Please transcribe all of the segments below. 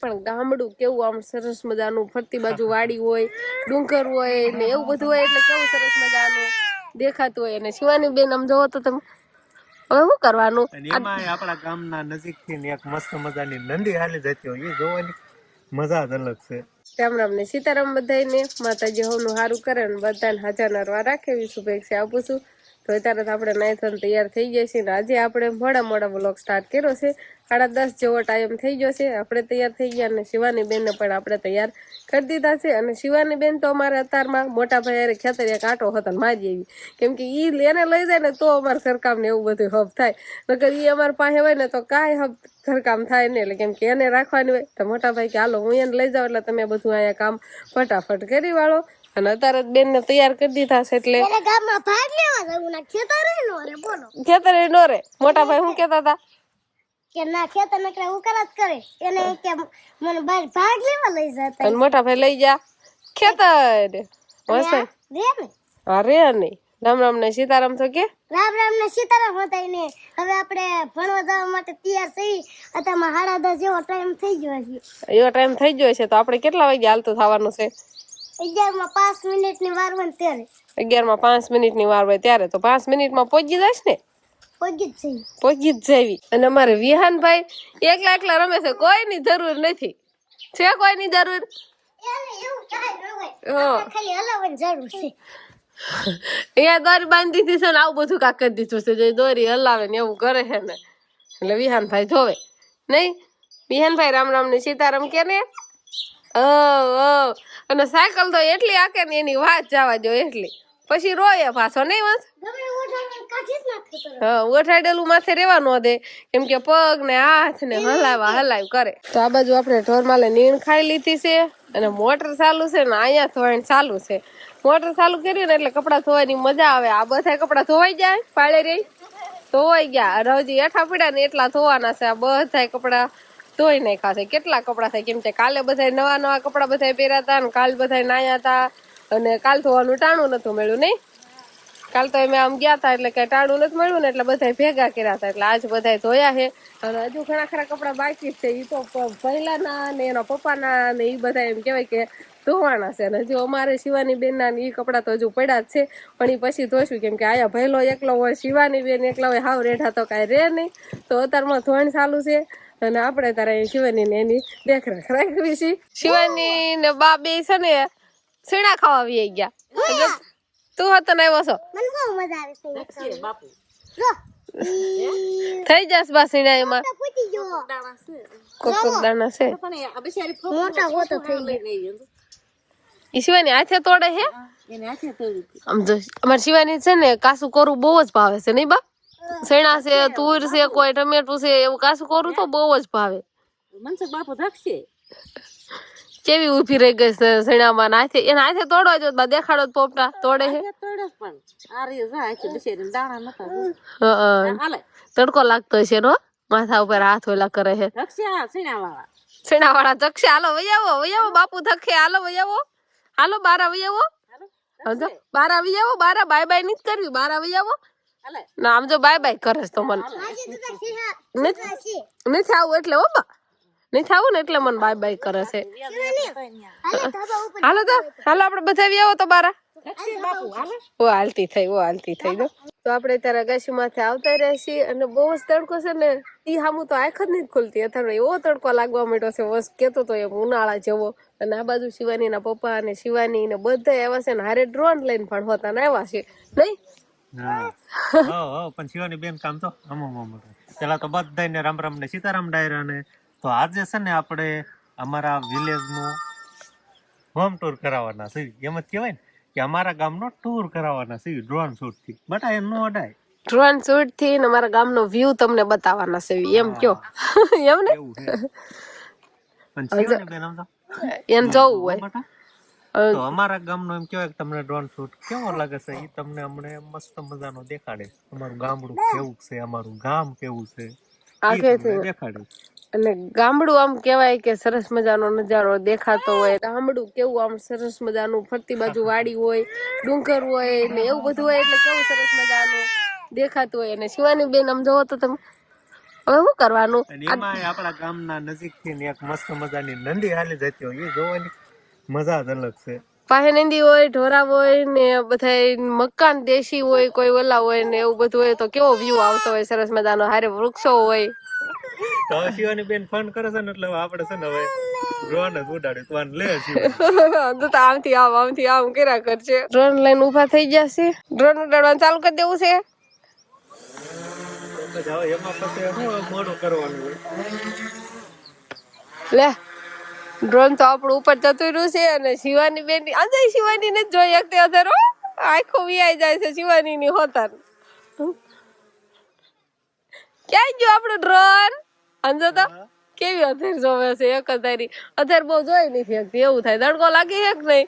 પણ ગામડું કેવું આમ સરસ મજાનું ફરતી બાજુ વાડી હોય, ડુંગર હોય ને એવું બધું હોય એટલે કેવું સરસ મજાનું દેખાતું હોય. અને શિવાની બેન આમ જોવો તો તમે હવે શું કરવાનું, એમાં આપણા ગામના નજીકથી એક મસ્ત મજાની નંદી હાલી જતી હોય એ જોવાની મજા જ અલગ છે. રામ રામ ને સીતારામ બધાને, માતાજી હોનું સારું કરે ને બધાને હાજર નરવા રાખે એવી શુભેચ્છા આપું છું. તો અત્યારે તો આપણે નાઈથન તૈયાર થઈ ગયા છીએ ને આજે આપણે મોડા વ્લોગ સ્ટાર્ટ કર્યો છે. 10:30 જેવો ટાઈમ થઈ ગયો છે, આપણે તૈયાર થઈ ગયા અને શિવાની બેનને પણ આપણે તૈયાર કરી દીધા છે. અને શિવાની બેન તો અમારે અત્યારમાં મોટા ભાઈ ખેતર એક આટો હતો ને મારી એવી, કેમ કે ઈ એને લઈ જાય ને તો અમારે ઘરકામ ને એવું બધું હબ થાય, નકર ઈ અમારે પાસે હોય ને તો કાંઈ હબ ઘરકામ થાય નહીં. એટલે કેમ કે એને રાખવાની હોય તો મોટા ભાઈ કે હાલો હું એને લઈ જાઉં એટલે તમે બધું અહીંયા કામ ફટાફટ કરી વાળો. અને અત્યારે બેન ને તૈયાર કરી દીધા છે એટલે ગામમાં ભાગ લેવા જવું ના ખેતરે નો રે બોલો ખેતરે નો રે. મોટા ભાઈ શું કહેતા હતા કે ના ખેતર નકરા ઉકરા જ કરે એને કે મને બહાર ભાગ લેવા લઈ જતા. અને મોટા ભાઈ લઈ જા ખેતર મસ્ત રે ને અરે નહીં. રામ રામ ને સીતારામ તો કે રામ રામ ને સીતારામ હતા ને. હવે આપણે ભણવા જવા માટે તૈયાર થઈ અત્યારમાં 10:30 જેવો ટાઈમ થઈ ગયો છે. એવો ટાઈમ થઈ ગયો છે તો આપણે કેટલા વાગે હાલતું થવાનું છે? 11 માં 5 મિનિટની વાર હોય ત્યારે 11 માં 5 મિનિટની વાર હોય ત્યારે તો 5 મિનિટમાં પહોંચી જઈશ ને? પહોંચી જ જવી. અને અમારે વિહાનભાઈ એકલા રમે છે, કોઈની જરૂર નથી. છે કોઈની જરૂર? ખાલી હલાવવાની જરૂર છે. અહીંયા દોરી બાંધી દીધી છે ને આવું બધું કાક કરી દીધું છે, જે દોરી હલાવે ને એવું કરે છે ને એટલે વિહાનભાઈ જોવે નહીં. વિહાનભાઈ રામ રામ ને સીતારામ કે ને. અને સાયકલ તો એટલી આકે ને એની વાત જવા જો એટલી, પછી રોય પાછો નહીં વાંચ. હા, ઓઠાડેલું માથે રહેવાનું દે, કેમ કે પગ ને હાથ ને હલાવ કરે. તો આ બાજુ આપણે ઢોરમાલે નીણ ખાઈ લીધી છે અને મોટર ચાલુ છે ને અહીંયા ધોવાણ ચાલુ છે. મોટર ચાલુ કર્યું ને એટલે કપડાં ધોવાની મજા આવે. આ બધા કપડાં ધોવાઈ જાય, પાળે રહી ધોવાઈ ગયા. હજી એઠા પડ્યા ને એટલા ધોવાના છે. આ બધા કપડાં ધોઈ નાખ્યા છે. કેટલા કપડાં થાય, કેમ કે કાલે બધા નવા કપડાં બધા પહેર્યા હતા ને કાલ બધા નાયા હતા અને કાલ ધોવાનું ટાણું નતું મળ્યું નહીં. કાલ તો અમે આમ ગયા હતા એટલે કઈ ટાણું નથી મળ્યું ને એટલે બધા ભેગા કર્યા હતા એટલે આજ બધા ધોયા છે. અને હજુ ઘણા ખરા કપડા બાકી છે, એ તો પહેલાના ને એના પપ્પાના ને એ બધા એમ કહેવાય કે ધોવાના છે. અને હજુ અમારે શિવાની બેનના એ કપડાં તો હજુ પડ્યા જ છે, પણ એ પછી ધોઈશું, કેમ કે આયા ભૈલો એકલો હોય, શિવાની બેન એકલા હોય, હાવ રેઠા તો કાંઈ રહે નહીં. તો અત્યારમાં ધોણ ચાલુ છે અને આપણે તારે શિવાની ને એની દેખરેખ રાખવી છે. શિવાની ને બા બે છે ને સીણા ખાવા આવી ગયા. તું હતો ને આવ્યો છો? મને બહુ મજા આવે છે બાપુ. જો થઈ જશે બા સીણા એમાં ફૂટી ગયો. કોક દાણા છે. મોટા હોતો થઈ ગયો. ઈ શિવાની હાથે તોડે હે? આમ જો અમાર શિવાની છે ને કાસુ કોરું બહુ જ ભાવે છે નહીં બા? સીણા છે, તુર છે, કોઈ ટમેટું છે, એવું કાસુ કોરું તો બહુ જ ભાવે. મનસુખ બાપુ ધકશે કેવી ઉભી રહી ગઈ છે સીણામાં. હાથે એના હાથે તોડવા જો બા, દેખાડો પોપટા તોડે છે. તડકો લાગતો છે નો માથા ઉપર હાથ ઓલા કરે છે. સીણા વાળા ધકશે. હાલો વૈયાવો બાપુ ધકે. હાલો વૈયાવો, હાલો બાર આવી આવો, બાર આવી આવો. બાર બાય બાય નથી કરવી, બાર આવી આવો ના. આમ જો બાય બાય કરે તો મને નથી આવું એટલે હો બા, નથી આવું ને એટલે મને બાય બાય કરે છે. હાલો તો હાલો આપણે બધા આવી આવો તો બારા. હાલતી થઈ તો આપણે ત્યારે અગાશી માંથી આવતા રહેશી. અને બહુ જ તડકો છે ને, ઈ હામું તો આંખ જ નથી ખુલતી. અત્યારે એવો તડકો લાગવા માંડ્યો છે, વસ કેતો તો એમ ઉનાળા જેવો. અને આ બાજુ શિવાની ના પપ્પા અને શિવાની ને બધા આવ્યા છે ને હારે ડ્રોન લઈને પણ હોતા ને આવ્યા છે નહીં. પણ શિવાની બેન કામ તો પેલા તો બધાને રામ રામ ને સીતારામ ડાયરા ને. તો આજે છે ને આપણે અમારા વિલેજ નું હોમ ટૂર કરાવવાના છે. એમ જ કહેવાય ને કે અમારા ગામનો ટૂર કરાવવાના છે ડ્રોન શૂટ થી. બટા એમ નો અડાય, ડ્રોન શૂટ થી ને અમારા ગામનો વ્યૂ તમને બતાવવાના છે એમ કયો એમ ને. પણ શિવાની બેન આમ તો એને જોવું હોય તો અમારા ગામનો એમ કહેવાય કે તમને ડ્રોન શૂટ કેવો લાગે છે એ તમને હમણે મસ્ત મજાનો દેખાડે. અમારું ગામડું કેવું છે, અમારું ગામ કેવું છે દેખાડે. અને ગામડું આમ કેવાય કે સરસ મજાનો નજારો દેખાતો હોય. ગામડું કેવું આમ સરસ મજાનું ફરતી બાજુ વાડી હોય, ડુંગર હોય ને એવું બધું હોય એટલે કેવું સરસ મજાનું દેખાતું હોય. અને શિવાની બેન આમ જોવો તો તમે હવે શું કરવાનું? અને એમાં આપણા ગામના નજીકથી ને એક મસ્ત મજાની નંદી હાલી જતી હોય એ જોવાની મજા જ અલગ છે. પાસે નંદી હોય, ઢોરા હોય ને બધા મકાન દેશી હોય, કોઈ ઓલા હોય ને એવું બધું હોય તો કેવો વ્યૂ આવતો હોય સરસ મજાનો. હારે વૃક્ષો હોય. તો હવે શિવાની બેન ફોન કરે છે ને એટલે હવે આપણે છે ને હવે ડ્રોન જ ઉડાડી તો આને લે શિવાની. તો આમથી આમ કર્યા કરશે. ડ્રોન લઈને ઊભા થઈ જશે. ડ્રોન ઉડાડવાનું ચાલુ કરી દેવું છે. હવે એમાં પછી શું મોડું કરવાનું હોય. લે ડ્રોન તો આપણું ઉપર જતું રહ્યું છે અને શિવાની બેન અંદર શિવાની ને જોઈ શકતે અધરો આખો વિયાઈ જાય છે શિવાની ની હોતર. ક્યાં ગયો આપણું ડ્રોન? અંજો તો કેવી અધર જોવે છે એક અધારી. અધર બહુ જોઈ નથી શકતી એવું થાય. દડકો લાગી છે કે નહીં?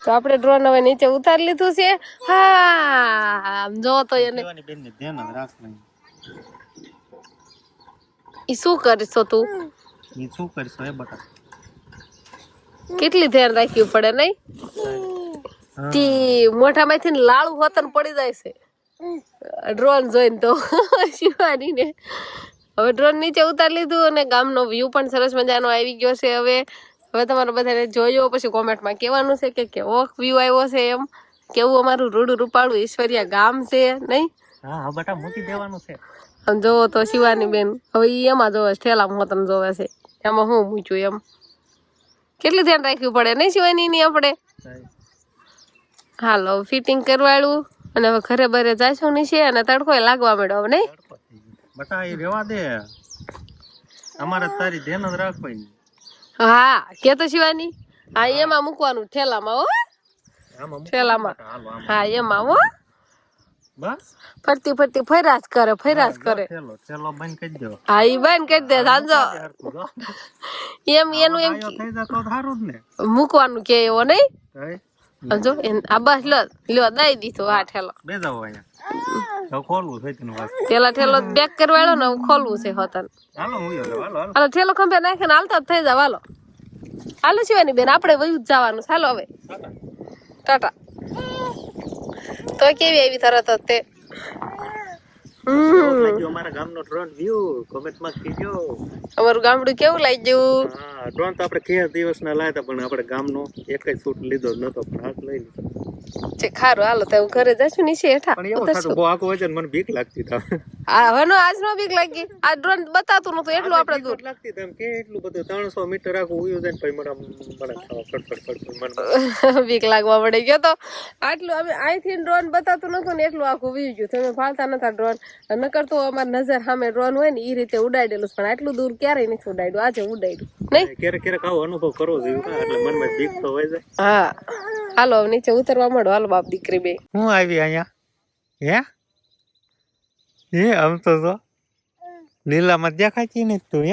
તો આપણે ડ્રોન હવે નીચે ઉતારી લીધું છે. હા આમ જો તો એને શિવાની બેનને ધ્યાન જ રાખવાનું. ઈ શું કરીશો તું? એ શું કરશો એ બટા? કેટલી ધ્યાન રાખવું પડે નહીં? તી મોઢામાંથી ને લાળું હોતન પડી જાય છે ડ્રોન જોઈને તો શિવાની ને. હવે ડ્રોન નીચે ઉતારી લીધું અને ગામનો વ્યૂ પણ સરસ મજાનો આવી ગયો છે. હવે તમારે બધાને જોયો પછી કોમેન્ટમાં કહેવાનું છે કે કેવો વ્યૂ આવ્યો છે, એમ કેવું અમારું રૂડું રૂપાળું ઈશ્વરિયા ગામ છે નહીં? હા હા બટા મૂકી દેવાનું છે. આમ જોવો તો શિવાની બેન હવે ઈ એમાં જોવે છે, ઠેલામાં હોતન જોવે છે. એમાં હું મૂક્યું એમ કેટલું ધ્યાન રાખવું પડે નહીં શિવાની ની આપણે? હાલો ફિટિંગ કરવાડું અને હવે ઘરે બરે જાશું ની છે અને તડકો લાગવા માંડ્યો હવે નહીં? બટા એ રેવા દે, અમારે તારી ધ્યાન જ રાખવાની. હા કે તો શિવાની હા એમાં મૂકવાનું ઠેલામાં હો, ઠેલામાં. હા એમાં હો, બસ ફરતી ફરતી ફર્યા જ કરે થેલો થેલો બંધ કરી દો. હા ઈ બંધ કરી દે સાંજો એમ એનું એમ થઈ જાય તો સારું જ ને. મૂકવાનું કે એવો નહીં? કઈ જો આ બસ લ્યો દઈ દીધો આ ઠેલો. બે જાવ અહીંયા હવે ખોલવું છે તેનું વાત. પેલા ઠેલો બેક કરવાડો ને ખોલવું છે હોતન. હાલો હું હાલો હાલો હાલો ઠેલો ખંભે નાખીને હાલતા જ થઈ જાવ. હાલો હાલો શિવાની બેન આપણે વયું જ જવાનું. ચાલો હવે ટાટા. તો કેવી આવી તરત જ તે અમારા ગામનો ડ્રોન વ્યૂ કોમેન્ટમાં કીજો. અમારું ગામડું કેવું લાગ્યું? હા ડ્રોન તો આપણે 13 દિવસના લાયા હતા પણ આપણે ગામનો એક જ શૂટ લીધો જ નતો પણ હાથ લઈ લીધો. ખારું હાલો તો હું ઘરે જશું નીચે હેઠા પણ એવું થતું બહુ આખું વજન મને બીક લાગતી તા આજ નો બીક લાગી આ ડ્રોન બતાતું નતું એટલું આપણે દૂર લાગતી તા કે એટલું બધું 300 મીટર આખું ઉયું જાય પછી મને ફટફટ મન બીક લાગવા પડી ગયો તો આટલું અમે અહીંથી ડ્રોન બતાતું નતું ને એટલું આખું વી ગયું તમે ફાલતા નતા ડ્રોન નકર તો અમારી નજર સામે ડ્રોન હોય ને એ રીતે ઉડાડેલું પણ આટલું દૂર ક્યારેય નથી ઉડાડ્યું આજે ઉડાડ્યું નહીં ક્યારેક આવો અનુભવ કરવો જોઈએ એટલે મનમાં બીક તો હોય જાય હા હાલો હવે નીચે ઉતરવા માંડો હાલો બાપ દીકરી બે હું આવી અહીંયા હે આમ તો લીલામાં દેખાતી ને તું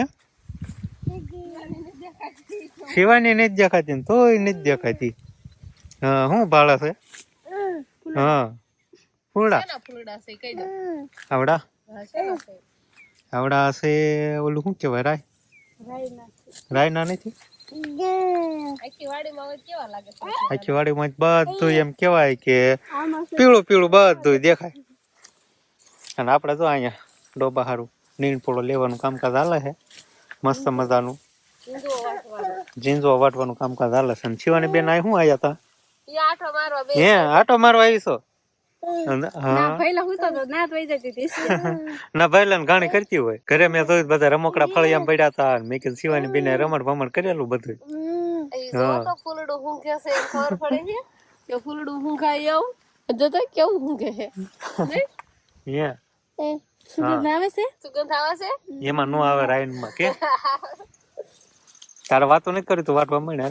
શિવાની નથી દેખાતી ને તોય નથી દેખાતી હા હું ભાડા છે હા ફૂલડા આવડા આવડા છે ઓલું શું કેવાય રાયના નથી આખી વાડીમાં બધું એમ કેવાય કે પીળું પીળું બધું દેખાય અને આપડે જો અહીંયા ડોબા હારું નીણપોળો લેવાનું કામકાજ હાલે છે મસ્ત મજાનું જીંજો વાટવાનું કામકાજ હાલે છે અને શિવાની બેન આ શું આયા તા હે આટો મારવા આવી છો ના ભાઈલા ને ઘાણી કરતી હોય ઘરે મેં જોયું બધા રમકડા ફળિયામાં પડ્યા હતા મેં કીધું શિવાની બેન રમણ ભમણ કરેલું બધું ફૂલડું હું કે છે ખબર પડે છે કે ફૂલડું હું ખાઈ આવું જો તો કેવું હું કે છે સુગંધ આવે છે એમાં નો આવે રાયનમાં કે તારે વાતો નથી કરી તું વાટવા મળે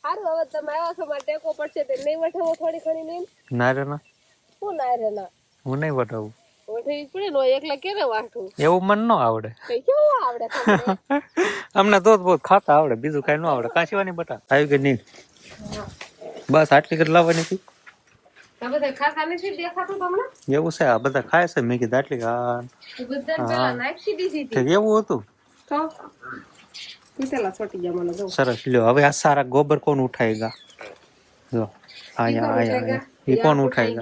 સારું હવે તમે આવ્યા છો મારે ટેકો પડશે તે નહીં વઠાવો થોડી ઘણી નહીં ના રે ના શું ના રે ના હું નહીં વટાવું વઠાવી પડે નો એકલા કેને વાટવું એવું મને ન આવડે કેવું આવડે તમને અમને દૂધ બહુ ખાતા આવડે બીજું કઈ ન આવડે કાશીવાની બટા આવી ગઈ નહીં બસ આટલી કરી લાવવાની હતી આ બધા ખાતા નથી દેખાતું તમને એવું છે આ બધા ખાય છે મેં કીધું આટલી બધા પેલા નાખી દીધી હતી એવું હતું તો પીતેલા છોટી ગયા મને જો સરસ લ્યો હવે આ સારા ગોબર કોણ ઉઠાએગા જો આયા ये कौन उठाएगा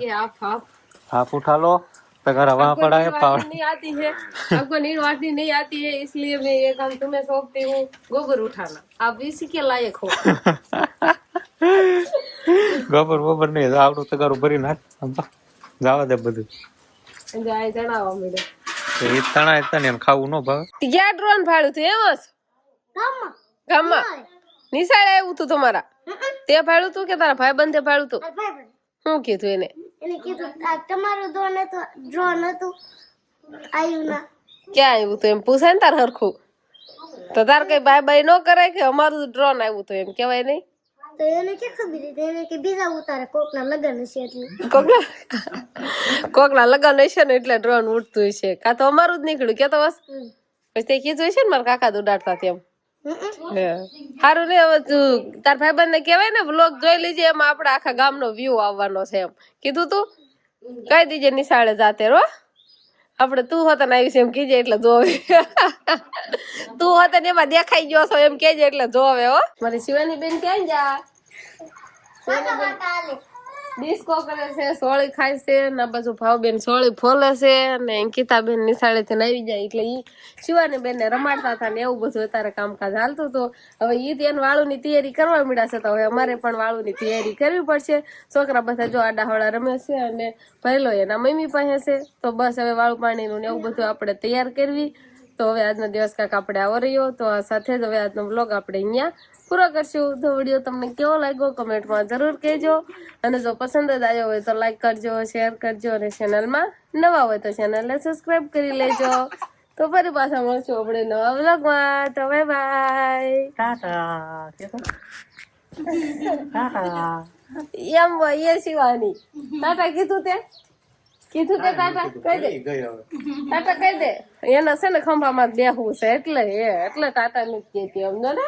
आप उठा लो तगड़ा वहाँ पड़ा है पावर नहीं आती है आपको नींद वाटनी नहीं आती है इसलिए मैं ये काम तुम्हें सौंपती हूँ गोबर उठाना आप इसी के लायक हो गोबर वोबर नहीं आवड़ું તગારું ભરી નાખ જાવા દે બધું જાય જણાવો મેડે એ તણાય તને ખાવું ન ભાવે ક્યાં ડ્રોન ભાડું તું એમ ગામમાં નિશાળે આવ્યું તું તમારા તે ભાડું તું કે તારા ભાઈ બંધે ભાડું તું શું કીધું એને કીધું તમારું ડ્રોન હતું આવ્યું ના ક્યાં આવ્યું તું એમ પૂછાય ને તાર હરખું તો તાર કઈ બાય બાય ન કરાય કે અમારું ડ્રોન આવ્યું તું એમ કેવાય નહીં તો એને કે ખબર હતી એને કે બીજા ઉતારે કોકના લગન હશે એટલે કોકના લગન હશે ને એટલે ડ્રોન ઉડતું હશે કાં તો અમારું જ નીકળ્યું કે તો બસ પછી તે કીધું હશે ને મારા કાકા ઉડાડતા તેમ સારું ને હવે તું તાર ભાઈબંધ ને કેવાય ને વ્લોગ જોઈ લેજે એમાં આપડે આખા ગામનો વ્યૂ આવવાનો છે એમ કીધું તું કઈ દીજે નિશાળે જાતે રો આપડે તું હોતા ને આવીશ એમ કીજે એટલે જોવે તું હોતા ને એમાં દેખાઈ ગયો છો એમ કેજે એટલે જોવે હો મારી શિવાની બેન ક્યાં જા ડિસ્કો કરે છે સોળી ખાય છે ના બાજુ ભાવબેન સોળી ફોલે છે અને અંકિતાબેન નિશાળે થી આવી જાય એટલે ઈ શિવાની બેન ને રમાડતા હતા ને એવું બધું અત્યારે કામકાજ હાલતું હતું હવે ઈ તેન વાળું ની તૈયારી કરવા મીડાશે તો હવે અમારે પણ વાળું ની તૈયારી કરવી પડશે છોકરા બધા જો આડાહળા રમે છે અને પહેલો એના મમ્મી પાસે છે તો બસ હવે વાળું પાણી નું ને એવું બધું આપણે તૈયાર કરવી તો હવે આજનો દિવસ કાંક આપણે આવો રહ્યો તો આ સાથે જ હવે આજનો બ્લોગ આપણે અહીંયા પૂરો કરશું તો વિડીયો તમને કેવો લાગ્યો કમેન્ટમાં જરૂર કહેજો અને જો પસંદ જ આવ્યો હોય તો લાઈક કરજો શેર કરજો અને ચેનલમાં નવા હોય તો ચેનલને સબસ્ક્રાઇબ કરી લેજો તો ફરી પાછા મળશું આપણે નવા બ્લોગમાં તો બાય બાય એમ હોય એ શિવાની ટાટા કીધું તે ટાટા કહી દે ટાટા કહી દે એને છે ને ખંભામાં બેહવું છે એટલે ટાટા નથી કહેતી સમજો ને